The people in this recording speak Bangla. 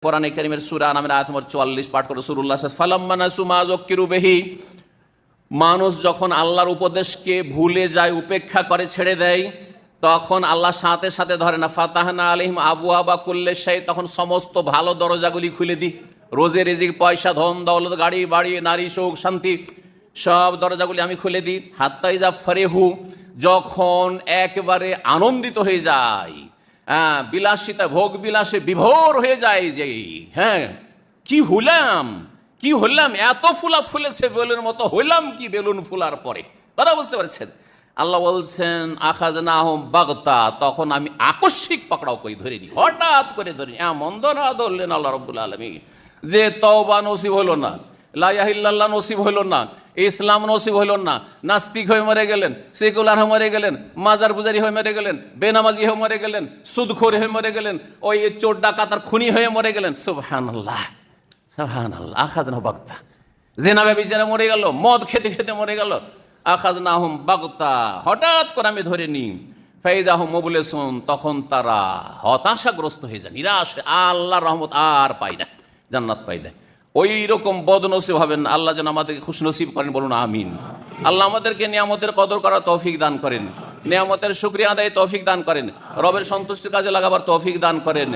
কোরআনে কারীমের সূরা নামের আয়াত নম্বর 44 পাঠ করে রাসূলুল্লাহ ফালাম্মা নাসু মা যুক্কিরু বিহি, মানুষ যখন আল্লাহর উপদেশকে ভুলে যায়, উপেক্ষা করে, ছেড়ে দেয়, তখন আল্লাহ সাথে সাথে ধরে না, ফাতাহনা আলাইহিম আবওয়াবা কুল্লি শাই, তখন সমস্ত ভালো দরজাগুলি খুলে দিই। রোজে রিজিক, পয়সা, ধন দৌলত, গাড়ি বাড়ি, নারী, সুখ, শান্তি, সব দরজাগুলি আমি খুলে দিই। হাত্তা ইযা ফারিহু, যখন একেবারে আনন্দিত হয়ে যায়, বিলাসিতা ভোগ বিলাসে বিভোর হয়ে যায়, যে হ্যাঁ কি হলাম এত ফুলা ফুলেছে বেলুনের মতো, হইলাম কি বেলুন ফুলার পরে। কথা বুঝতে পারছেন? আল্লাহ বলছেন আখাযনাহুম বাগতা, তখন আমি আকস্মিক পাকড়াও করি, ধরে নিই, হঠাৎ করে ধরি। এমন ধরা ধরলেন আল্লাহ রাব্বুল আলামিন যে তওবা নসিব হলো না, লা ইলাহা ইল্লাল্লাহ নসিব হইল না, ইসলাম নসিব হইল না, নাস্তিক হয়ে মরে গেলেন, সেকুলার হয়ে মরে গেলেন, মাজার পূজারি হয়ে মরে গেলেন, বেনামাজি হয়ে মরে গেলেন, সুদখোর হয়ে মরে গেলেন, ওই চোর ডাকাত আর খুনি হয়ে মরে গেলেন। সুবহানাল্লাহ সুবহানাল্লাহ। আখাযনাহুম বাগতা, জিনা ব্যভিচারে মরে গেল, মদ খেতে খেতে মরে গেল। আখাযনাহুম বাগতা, হঠাৎ করে আমি ধরে নিই। ফাইদা হুম মুবলিসুন, তখন তারা হতাশাগ্রস্ত হয়ে যায়, নিরাশ, আল্লাহর রহমত আর পাই না, জান্নাত পাই না। ওই রকম বদনসিব হবেন। আল্লাহ যেন আমাদেরকে খুশনসিব করেন, বলুন আমিন। আল্লাহ আমাদেরকে নিয়ামতের কদর করার তৌফিক দান করেন, নিয়ামতের শুকরিয়া আদায়ে তৌফিক দান করেন, রবের সন্তুষ্টির কাজে লাগাবার তৌফিক দান করেন।